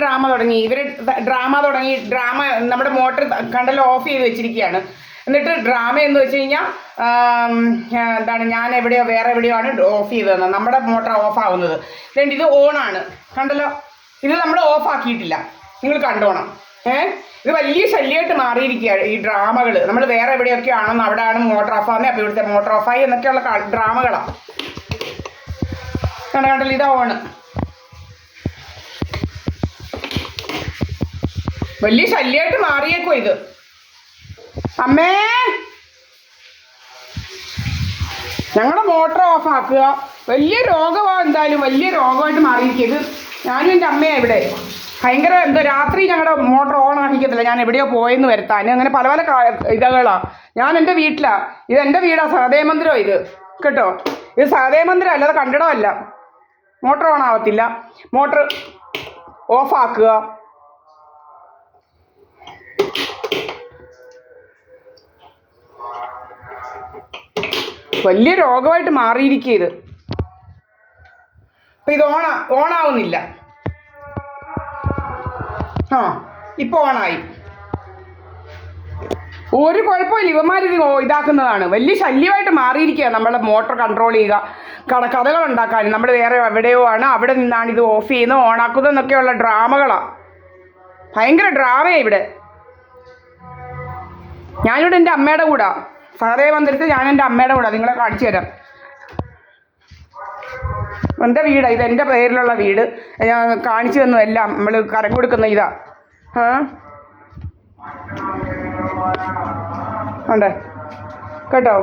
Drama തുടങ്ങി. Drama നമ്മുടെ motor കണ്ടല്ലോ ഓഫ് ചെയ്ത് വെച്ചിരിക്കുകയാണ്. എന്നിട്ട് ഡ്രാമ എന്ന് വെച്ച് കഴിഞ്ഞാൽ എന്താണ്, ഞാൻ എവിടെയോ വേറെ എവിടെയോ ആണ് ഓഫ് ചെയ്തത്. നമ്മുടെ മോട്ടർ ഓഫ് ആവുന്നത്. രണ്ട് ഇത് ഓണാണ്, കണ്ടല്ലോ. ഇത് നമ്മൾ ഓഫ് ആക്കിയിട്ടില്ല, നിങ്ങൾ കണ്ടോണം. ഇത് വലിയ ശല്യമായിട്ട് മാറിയിരിക്കുകയാണ് ഈ ഡ്രാമകൾ. നമ്മൾ വേറെ എവിടെയൊക്കെ ആണെന്ന് അവിടെയാണ് മോട്ടർ ഓഫ് ആകുന്നത്, അപ്പോൾ ഇവിടുത്തെ മോട്ടർ ഓഫായി എന്നൊക്കെയുള്ള ഡ്രാമകളാണ്. കണ്ടല്ലോ, ഇതാ ഓണ്. വലിയ ശല്യമായിട്ട് മാറിയേക്കോ ഇത്. അമ്മേ, ഞങ്ങളുടെ മോട്ടർ ഓഫ് ആക്കുക. വലിയ രോഗമാണ്, എന്തായാലും വലിയ രോഗമായിട്ട് മാറിയിരിക്കുന്നത്. ഞാനും എൻ്റെ അമ്മയാണ് ഇവിടെ. ഭയങ്കര എന്തോ രാത്രി ഞങ്ങളുടെ മോട്ടർ ഓൺ ആക്കിക്കത്തില്ല, ഞാൻ എവിടെയോ പോയെന്ന് വരുത്താൻ. അങ്ങനെ പല പല ഇതകളാണ്. ഞാൻ എൻ്റെ വീട്ടിലാണ്. ഇത് എൻ്റെ വീടാണ്, സഹദേവ മന്ദിരം ഇത് കേട്ടോ. ഇത് സഹദേവ മന്ദിരം അല്ലാതെ കണ്ടിടമല്ല. മോട്ടർ ഓൺ ആവത്തില്ല. മോട്ടർ ഓഫ് ആക്കുക. വലിയ രോഗമായിട്ട് മാറിയിരിക്കുക ഇത്. അപ്പം ഇത് ഓണാവുന്നില്ല. ഇപ്പോൾ ഓണായി. ഒരു കുഴപ്പമില്ല, ഇവന്മാരിത് ഇതാക്കുന്നതാണ്. വലിയ ശല്യമായിട്ട് മാറിയിരിക്കുക നമ്മളെ മോട്ടർ കൺട്രോൾ ചെയ്യുക, കഥകൾ ഉണ്ടാക്കാൻ. നമ്മൾ വേറെ എവിടെയോ ആണ്, അവിടെ നിന്നാണ് ഇത് ഓഫ് ചെയ്യുന്നത്, ഓണാക്കുന്നത് എന്നൊക്കെയുള്ള ഡ്രാമകളാണ്. ഭയങ്കര ഡ്രാമയാണ് ഇവിടെ. ഞാനിവിടെ എൻ്റെ അമ്മയുടെ കൂടെ, സഹദേവ മന്ദിരത്തിൽ ഞാൻ എൻ്റെ അമ്മയുടെ കൂടെ, നിങ്ങളെ കാണിച്ചു തരാം. എൻ്റെ വീടാണ് ഇത്, എൻ്റെ പേരിലുള്ള വീട്. ഞാൻ കാണിച്ചു തന്നു എല്ലാം. നമ്മൾ കരം കൊടുക്കുന്ന ഇതാ. ഉണ്ടേ കേട്ടോ.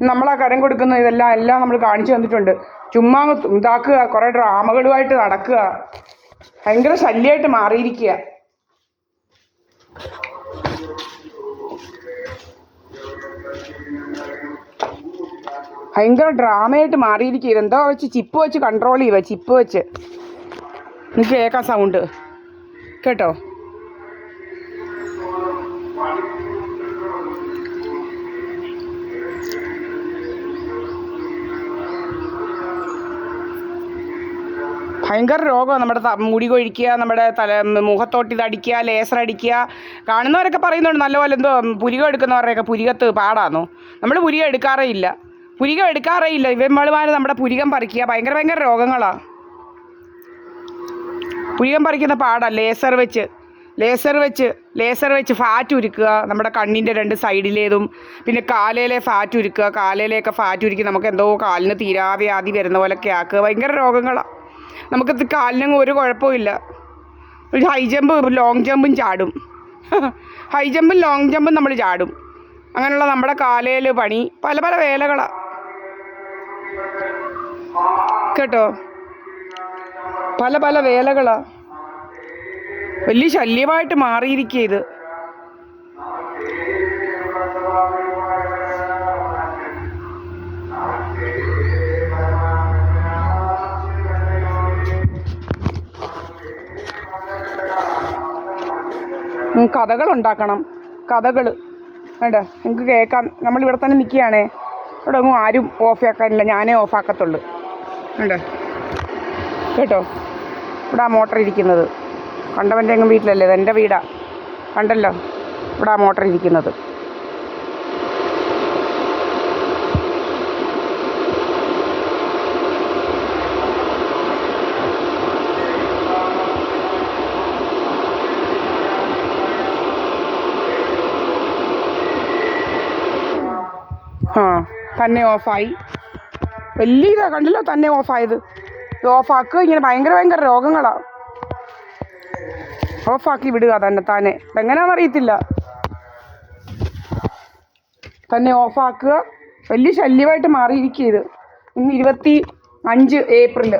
നമ്മളാ കരം കൊടുക്കുന്ന എല്ലാം നമ്മൾ കാണിച്ചു തന്നിട്ടുണ്ട്. ചുമ്മാ ഇതാക്കുക, കുറേ ഡ്രാമകളുമായിട്ട് നടക്കുക. ഭയങ്കര ശല്യമായിട്ട് മാറിയിരിക്കുക. ഭയങ്കര ഡ്രാമയായിട്ട് മാറിയിരിക്കുക. ഇതെന്തോ വെച്ച് ചിപ്പ് വെച്ച് കൺട്രോൾ ചെയ്യുക, ചിപ്പ് വെച്ച്. നിങ്ങൾക്ക് കേൾക്കാം സൗണ്ട് കേട്ടോ. ഭയങ്കര രോഗമാണ്. നമ്മുടെ മുടി കൊഴിക്കുക, നമ്മുടെ മുഖത്തോട്ട് ഇതടിക്കുക, ലേസർ അടിക്കുക. കാണുന്നവരൊക്കെ പറയുന്നുണ്ട് നല്ലപോലെ എന്തോ പുരികം എടുക്കുന്നവരുടെയൊക്കെ പുരികത്ത് പാടാന്നോ. നമ്മൾ പുരികം എടുക്കാറേ ഇല്ല. ഇവന്മാർ നമ്മുടെ പുരികം പറിക്കുക. ഭയങ്കര രോഗങ്ങളാണ്. പുരികം പറിക്കുന്ന പാടാണ്. ലേസർ വെച്ച് ഫാറ്റ് ഉരുക്കുക. നമ്മുടെ കണ്ണിൻ്റെ 2 സൈഡിലേതും, പിന്നെ കാലയിലെ ഫാറ്റ് ഉരുക്കുക. കാലയിലെയൊക്കെ ഫാറ്റ് ഉരുക്കി നമുക്ക് എന്തോ കാലിന് തീരാവ്യാധി വരുന്ന പോലൊക്കെ ആക്കുക. ഭയങ്കര രോഗങ്ങളാണ്. നമുക്ക് കാലിനങ്ങ് ഒരു കുഴപ്പമില്ല. ഹൈ ജമ്പ് ലോങ് ജമ്പും ചാടും. ഹൈ ജമ്പും ലോങ് ജമ്പും നമ്മൾ ചാടും. അങ്ങനെയുള്ള നമ്മുടെ കാലയിൽ പണി പല പല വേലകളാണ് കേട്ടോ. പല പല വേലകളാണ്. വലിയ ശല്യമായിട്ട് മാറിയിരിക്കുക ഇത്. കഥകൾ ഉണ്ടാക്കണം. കഥകൾ വേണ്ട നിങ്ങൾക്ക് കേൾക്കാം. നമ്മളിവിടെ തന്നെ നിൽക്കുകയാണേ. ഇവിടെ ഒന്നും ആരും ഓഫ് ആക്കാനില്ല, ഞാനേ ഓഫാക്കത്തുള്ളൂ. വേണ്ട കേട്ടോ. ഇവിടെ ആ മോട്ടർ ഇരിക്കുന്നത് കണ്ടവൻ്റെ എങ്ങും വീട്ടിലല്ലേ, ഇത് എൻ്റെ വീടാണ്. കണ്ടല്ലോ, ഇവിടെ ആ മോട്ടർ ഇരിക്കുന്നത്. തന്നെ ഓഫായി. വലിയ ഇതാ, കണ്ടല്ലോ തന്നെ ഓഫായത്. ഇത് ഓഫാക്കുക. ഇങ്ങനെ ഭയങ്കര രോഗങ്ങളാണ്. ഓഫാക്കി വിടുക താനെ. ഇതെങ്ങനെയാണെന്നറിയത്തില്ല. തന്നെ ഓഫാക്കുക. വലിയ ശല്യമായിട്ട് മാറിയിരിക്കുക ഇത്. ഇന്ന് 25 ഏപ്രിൽ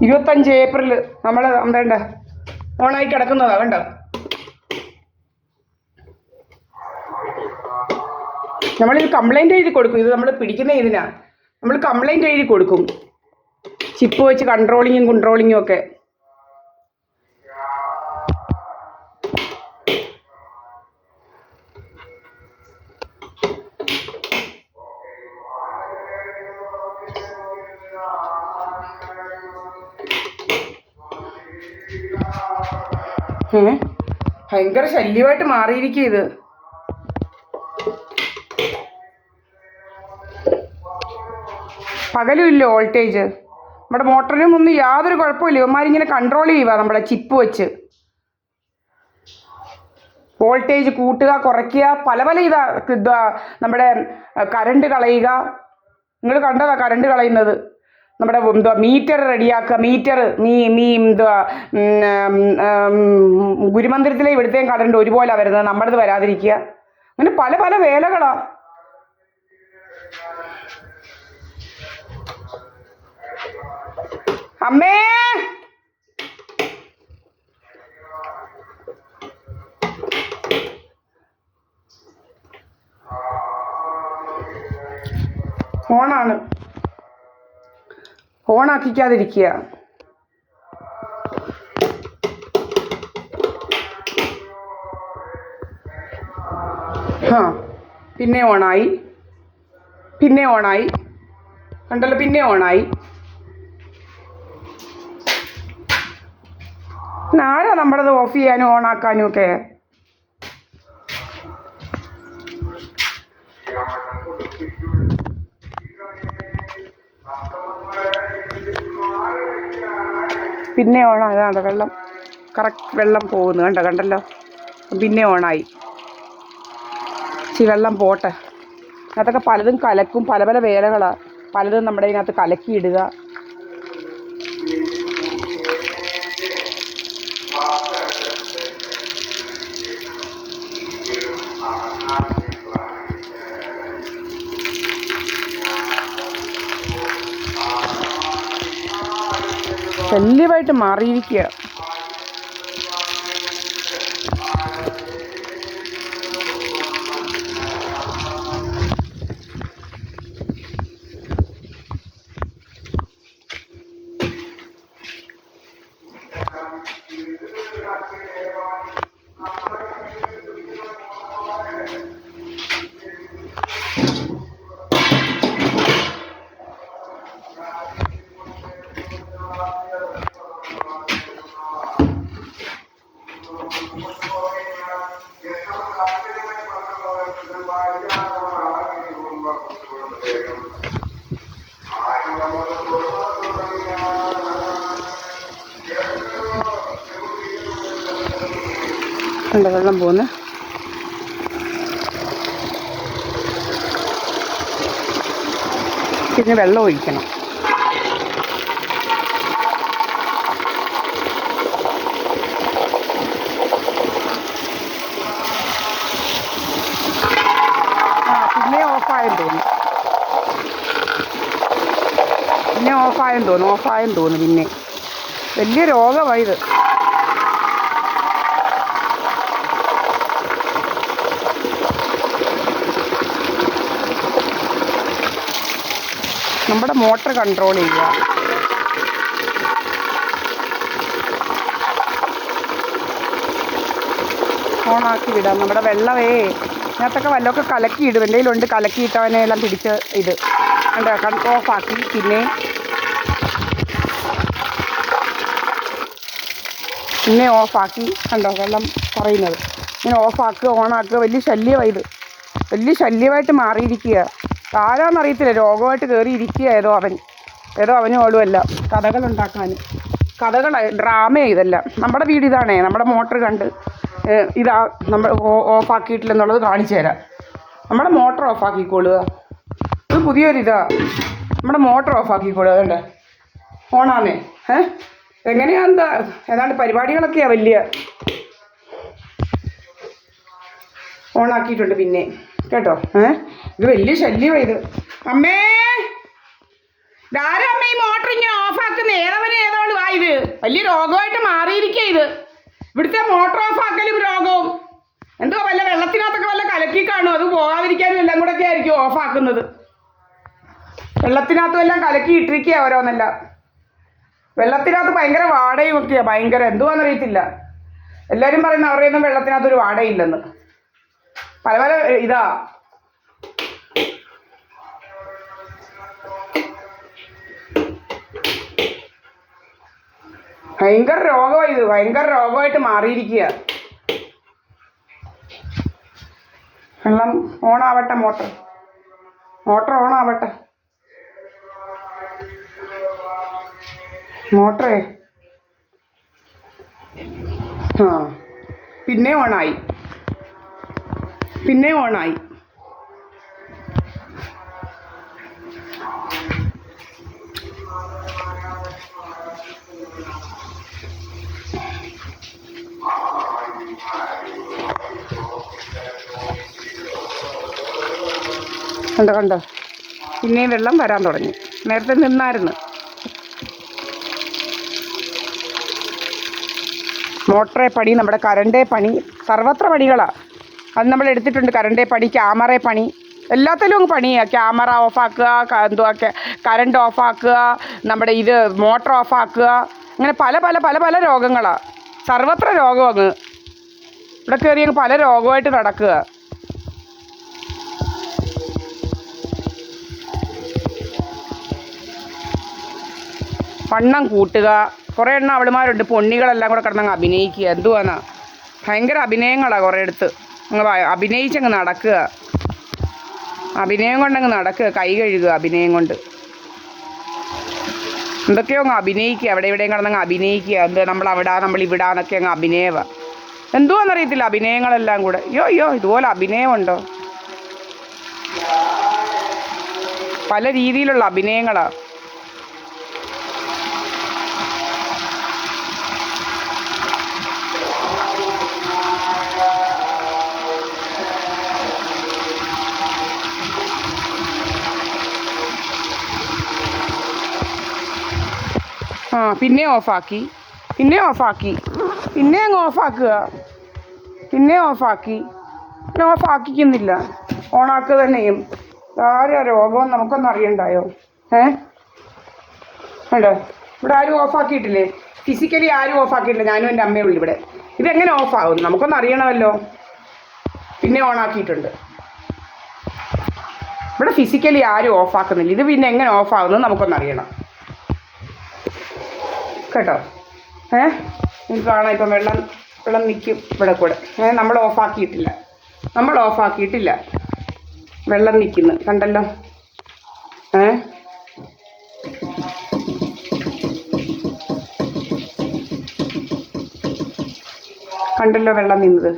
25 ഏപ്രിൽ നമ്മൾ എന്താ ഓണായി കിടക്കുന്നതാ. കണ്ടോ, നമ്മളിത് കംപ്ലൈൻറ്റ് എഴുതി കൊടുക്കും. ഇത് നമ്മൾ പിടിക്കുന്ന ഇതിനാണ്. നമ്മൾ കംപ്ലൈൻറ്റ് എഴുതി കൊടുക്കും. ചിപ്പ് വെച്ച് കൺട്രോളിങ്ങും ഒക്കെ. ഭയങ്കര ശല്യമായിട്ട് മാറിയിരിക്കുക ഇത്. പകലും ഇല്ല വോൾട്ടേജ്. നമ്മുടെ മോട്ടറിനും ഒന്നും യാതൊരു കുഴപ്പമില്ല. ഇവന്മാരിങ്ങനെ കൺട്രോൾ ചെയ്യുക നമ്മുടെ ചിപ്പ് വെച്ച്. വോൾട്ടേജ് കൂട്ടുക, കുറയ്ക്കുക, പല പല ഇതാ നമ്മുടെ കറണ്ട് കളയുക. നിങ്ങൾ കണ്ടതാ കറണ്ട് കളയുന്നത്. നമ്മുടെ എന്തുവാ മീറ്റർ റെഡിയാക്കുക. മീറ്റർ എന്തുവാ ഗുരുമന്ദിരത്തിലെ ഇവിടുത്തെയും കറണ്ട് ഒരുപോലെ വരുന്നത്, നമ്മുടേത് വരാതിരിക്കുക. അങ്ങനെ പല പല വേലകളാ. അമ്മേ ഫോണാണ്, ഫോണാക്കിക്കാതിരിക്കുക. പിന്നെ ഓണായി, പിന്നെ ഓണായി, കണ്ടല്ലോ, പിന്നെ ഓണായി. ആരാ നമ്മളത് ഓഫ് ചെയ്യാനും ഓണാക്കാനും ഒക്കെ? പിന്നെ ഓണായി. അതാണ് വെള്ളം, കറക്റ്റ് വെള്ളം പോകുന്നു. കണ്ടല്ലോ, പിന്നെ ഓണായി. വെള്ളം പോട്ടെ. അതൊക്കെ പലതും കലക്കും, പല പല വേലകളാണ്. പലതും നമ്മുടെ ഇതിനകത്ത് കലക്കിയിടുക. ശല്യമായിട്ട് മാറിയിരിക്കുക. വെള്ളം പോകുന്നു. പിന്നെ വെള്ളം ഒഴിക്കണം. പിന്നെ ഓഫായെന്ന് തോന്നുന്നു. പിന്നെ വലിയ രോഗമായത്. നമ്മുടെ മോട്ടർ കൺട്രോൾ ചെയ്യുക. ഓണാക്കി വിടാം. നമ്മുടെ വെള്ളമേ ഇതിനകത്തൊക്കെ വല്ലതൊക്കെ കലക്കിയിടും. എൻ്റെ കയ്യിലുണ്ട്, കലക്കിയിട്ടവനെല്ലാം പിടിച്ച് ഇത് ഓഫാക്കി. പിന്നെ ഓഫാക്കി. കണ്ടോ വെള്ളം കുറയുന്നത്. ഇങ്ങനെ ഓഫാക്കുക, ഓണാക്കുക. വലിയ ശല്യമായത്, വലിയ ശല്യമായിട്ട് മാറിയിരിക്കുക. ആരാന്നറിയത്തില്ല, രോഗമായിട്ട് കയറി ഇരിക്കുക. ഏതോ അവനും ഓടുമല്ല കഥകളുണ്ടാക്കാൻ. ഡ്രാമയാണ് ഇതെല്ലാം. നമ്മുടെ വീട് ഇതാണേ. നമ്മുടെ മോട്ടർ കണ്ട് ഇതാ നമ്മൾ ഓഫാക്കിയിട്ടില്ലെന്നുള്ളത് കാണിച്ചു തരാം. നമ്മുടെ മോട്ടർ ഓഫാക്കിക്കൊള്ളുക. ഇത് പുതിയൊരിതാ. നമ്മുടെ മോട്ടർ ഓഫാക്കിക്കൊള്ളുക. അതുകൊണ്ട് ഓണാന്നേ. എങ്ങനെയാ ഏതാണ്ട് പരിപാടികളൊക്കെയാണ് വലിയ. ഓണാക്കിയിട്ടുണ്ട് പിന്നെ കേട്ടോ. ഇത് വലിയ ശല്യമാണ് ഇത്. അമ്മേ, ധാരാ അമ്മ ഈ മോട്ടർ ഇങ്ങനെ ഓഫാക്കുന്ന ഏതോളൂ ഇത്. വലിയ രോഗമായിട്ട് മാറിയിരിക്കുക ഇത്. ഇവിടുത്തെ മോട്ടർ ഓഫാക്കലും രോഗവും. എന്തോ വല്ല വെള്ളത്തിനകത്തൊക്കെ വല്ല കലക്കി കാണും. അത് പോകാതിരിക്കാനും എല്ലാം കൂടെ ഒക്കെ ആയിരിക്കും ഓഫാക്കുന്നത്. വെള്ളത്തിനകത്തും എല്ലാം കലക്കി ഇട്ടിരിക്കുക ഓരോന്നല്ല. വെള്ളത്തിനകത്ത് ഭയങ്കര വാടയും ഒക്കെയാണ്. ഭയങ്കര എന്തുവാണെന്നറിയത്തില്ല. എല്ലാവരും പറയുന്ന അവരുടെ ഒന്നും വെള്ളത്തിനകത്തൊരു വാടയില്ലെന്ന്. പല പല ഇതാ. ഭയങ്കര രോഗമാണ് ഇത്, ഭയങ്കര രോഗമായിട്ട് മാറിയിരിക്കുക. വെള്ളം ഓണാവട്ടെ, മോട്ടർ ഓണാവട്ടെ. മോട്ടറേ ആ പിന്നെ ഓണായി. കണ്ടോ പിന്നെയും വെള്ളം വരാൻ തുടങ്ങി. നേരത്തെ നിന്നായിരുന്നു. മോട്ടറെ പണി, നമ്മുടെ കറണ്ടേ പണി, സർവത്ര പണികളാണ്. അത് നമ്മൾ എടുത്തിട്ടുണ്ട്. കറണ്ടേ പണി, ക്യാമറ പണി, എല്ലാത്തിലും അങ്ങ് പണിയാണ്. ക്യാമറ ഓഫാക്കുക, കറണ്ട് ഓഫാക്കുക, നമ്മുടെ ഇത് മോട്ടർ ഓഫാക്കുക, അങ്ങനെ പല പല പല പല രോഗങ്ങളാണ്. സർവത്ര രോഗം അങ്ങ് ഇവിടെ കയറി അങ്ങ് പല രോഗമായിട്ട് നടക്കുക. വണ്ണം കൂട്ടുക, കുറേ എണ്ണം അവളുമാരുണ്ട് പൊണ്ണികളെല്ലാം കൂടെ കിടന്നങ്ങ് അഭിനയിക്കുക. എന്തുവാന്നാ ഭയങ്കര അഭിനയങ്ങളാണ്. കുറേ അടുത്ത് അങ്ങ് അഭിനയിച്ചങ്ങ് നടക്കുക. അഭിനയം കൊണ്ടങ്ങ് നടക്കുക. കൈ കഴുകുക അഭിനയം കൊണ്ട്. എന്തൊക്കെയോ അങ്ങ് അഭിനയിക്കുക. അവിടെ ഇവിടെയും കിടന്നങ്ങ് അഭിനയിക്കുക. എന്ത് നമ്മളിവിടാന്നൊക്കെ അങ്ങ് അഭിനയമാണ്. എന്തുവാന്നറിയത്തില്ല അഭിനയങ്ങളെല്ലാം കൂടെ. അയ്യോ ഇതുപോലെ അഭിനയമുണ്ടോ? പല രീതിയിലുള്ള അഭിനയങ്ങളാണ്. പിന്നെ ഓഫാക്കി, പിന്നെ അങ്ങ് ഓഫാക്കുക, പിന്നെ ഓഫാക്കിക്കുന്നില്ല. ഓണാക്കുക തന്നെയും. ആരാ രോഗം നമുക്കൊന്നും അറിയണ്ടായോ? വേണ്ടോ? ഇവിടെ ആരും ഓഫാക്കിയിട്ടില്ലേ? ഫിസിക്കലി ആരും ഓഫാക്കിയിട്ടില്ല. ഞാനും എൻ്റെ അമ്മയേ ഉള്ളൂ ഇവിടെ. ഇതെങ്ങനെ ഓഫാകും നമുക്കൊന്നും അറിയണമല്ലോ. പിന്നെ ഓണാക്കിയിട്ടുണ്ട്. ഇവിടെ ഫിസിക്കലി ആരും ഓഫാക്കുന്നില്ല. ഇത് പിന്നെ എങ്ങനെ ഓഫാകുന്നത് നമുക്കൊന്നും അറിയണം കേട്ടോ. നിങ്ങൾക്ക് കാണാം ഇപ്പം വെള്ളം നിൽക്കും ഇവിടെ കൂടെ. നമ്മൾ ഓഫാക്കിയിട്ടില്ല. വെള്ളം നിൽക്കുന്നു കണ്ടല്ലോ. കണ്ടല്ലോ വെള്ളം നിന്നത്.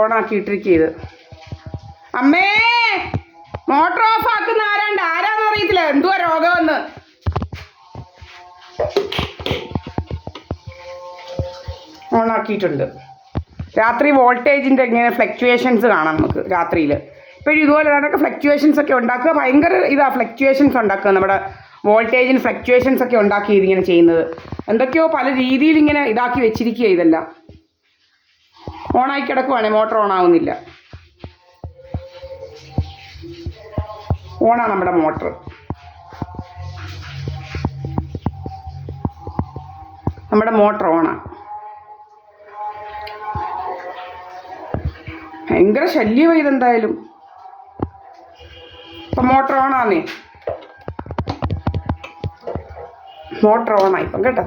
ഓണാക്കിയിട്ടിരിക്കുക. അമ്മേ മോട്ടർ ഓഫ് ആക്കുന്ന ആരാന്നറിയത്തില്ല. എന്തുവാ രോഗമെന്ന്. ഓണാക്കിയിട്ടുണ്ട്. രാത്രി വോൾട്ടേജിൻ്റെ ഇങ്ങനെ ഫ്ലക്ച്വേഷൻസ് കാണാം നമുക്ക് രാത്രിയിൽ. ഇപ്പോഴും ഇതുപോലെ അതൊക്കെ ഫ്ലക്ച്വേഷൻസ് ഒക്കെ ഉണ്ടാക്കുക. ഭയങ്കര ഫ്ലക്ച്വേഷൻസ് ഉണ്ടാക്കുക. നമ്മുടെ വോൾട്ടേജിന് ഫ്ലക്ച്വേഷൻസ് ഒക്കെ ഉണ്ടാക്കി ഇതിങ്ങനെ ചെയ്യുന്നത്. എന്തൊക്കെയോ പല രീതിയിൽ ഇങ്ങനെ ഇതാക്കി വെച്ചിരിക്കുക. ഇതെല്ലാം ഓണായി കിടക്കുവാണേ മോട്ടർ ഓണാവുന്നില്ല. ഓണാണ് നമ്മുടെ മോട്ടർ. ഓണാണ്. ഭയങ്കര ശല്യമായി ഇതെന്തായാലും. ഇപ്പം മോട്ടർ ഓണാന്നേ. മോട്ടർ ഓണായി ഇപ്പം കേട്ടോ.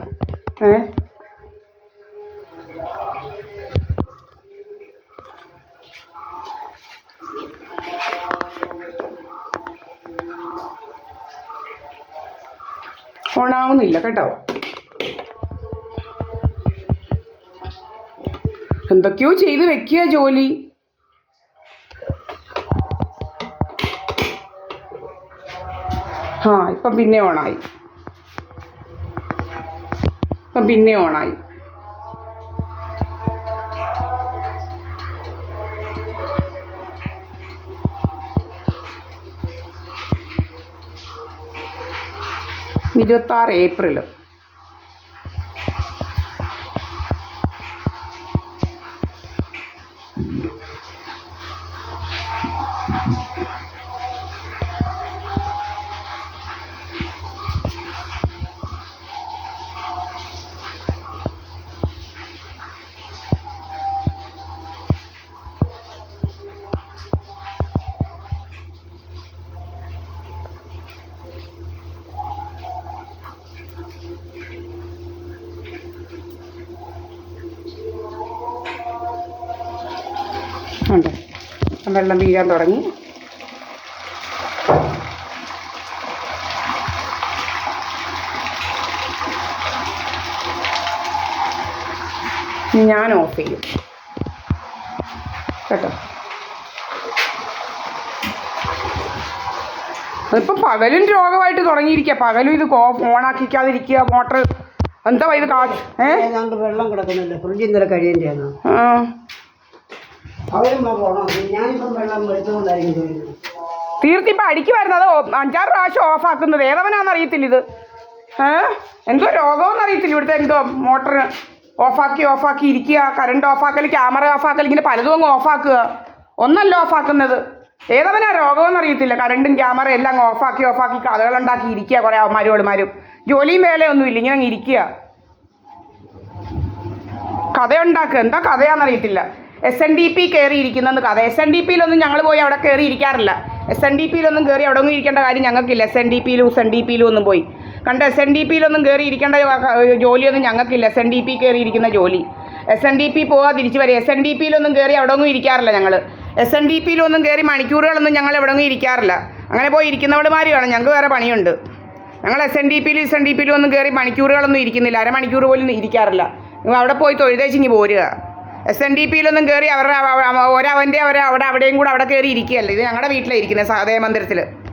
ഓണാവുന്നില്ല കേട്ടോ. എന്തൊക്കെയോ ചെയ്ത് വെക്കുക ജോലി. ഇപ്പം പിന്നെ ഓണായി. 26 ഏപ്രിൽ. ഉണ്ട്, വെള്ളം വീഴാൻ തുടങ്ങി. ഞാൻ ഓഫ് ചെയ്യും കേട്ടോ. അതിപ്പോൾ പകലും രോഗമായിട്ട് തുടങ്ങിയിരിക്കുക. പകലും ഇത് ഓണാക്കിക്കാതിരിക്കുക, മോട്ടർ എന്താ ഇത് വെള്ളം കിടക്കുന്നില്ല, ഫ്രിഡ്ജിൽ ഇന്നലെ കഴിയേണ്ടതാണ്. തീർത്തിപ്പോൾ അടിക്ക് വരുന്നത് 5-6 പ്രാവശ്യം ഓഫാക്കുന്നത്. ഏതവനാന്ന് അറിയത്തില്ല ഇത്. എന്തോ രോഗമെന്ന് അറിയത്തില്ല ഇവിടുത്തെ. എന്തോ മോട്ടർ ഓഫാക്കി ഇരിക്കുക, കറണ്ട് ഓഫാക്കൽ, ക്യാമറ ഓഫാക്കൽ, ഇങ്ങനെ പലതും അങ്ങ് ഓഫാക്കുക. ഒന്നല്ല ഓഫാക്കുന്നത്. ഏതവനാ രോഗമെന്ന് അറിയത്തില്ല. കറണ്ടും ക്യാമറ എല്ലാം അങ്ങ് ഓഫാക്കി കഥകളുണ്ടാക്കി ഇരിക്കുക. കുറേ അവന്മാരും ജോലിയും വേലയൊന്നും ഇല്ല, ഇങ്ങനെ അങ്ങ് ഇരിക്കുക, കഥയുണ്ടാക്കുക. എന്താ കഥയാണെന്നറിയത്തില്ല. SNDP കയറി ഇരിക്കുന്നെന്ന് കഥ. SNDPയിലൊന്നും ഞങ്ങൾ പോയി അവിടെ കയറി ഇരിക്കാറില്ല. SNDPയിലൊന്നും കയറി അവിടെ ഒന്നും ഇരിക്കേണ്ട കാര്യം ഞങ്ങൾക്കില്ല. SNDPയിലും ഒന്നും പോയി കണ്ട. SNDPയിലൊന്നും കയറി ഇരിക്കേണ്ട ജോലിയൊന്നും ഞങ്ങൾക്കില്ല. SNDP കയറി ഇരിക്കുന്ന ജോലി. SNDP പോകാൻ തിരിച്ചു വരെ. SNDPയിലൊന്നും കയറി അവിടെ ഒന്നും ഇരിക്കാറില്ല ഞങ്ങൾ. SNDPയിലൊന്നും കയറി മണിക്കൂറുകളൊന്നും ഞങ്ങൾ എവിടെ ഒന്നും ഇരിക്കാറില്ല. അങ്ങനെ പോയി ഇരിക്കുന്നവന്മാർ വേണം, ഞങ്ങൾക്ക് വേറെ പണിയുണ്ട്. ഞങ്ങൾ SNDPയിലും ഒന്നും കയറി മണിക്കൂറുകളൊന്നും ഇരിക്കുന്നില്ല. അരമണിക്കൂർ പോലും ഇരിക്കാറില്ല. അവിടെ പോയി തൊഴുതേച്ചിങ്ങി പോരുക. SNDPയിലൊന്നും കയറി അവരുടെ അവിടെയും കൂടെ അവിടെ കയറി ഇരിക്കുകയല്ല. ഇത് ഞങ്ങളുടെ വീട്ടിലാണ് ഇരിക്കുന്നത്, സഹദേവ മന്ദിരത്തിൽ.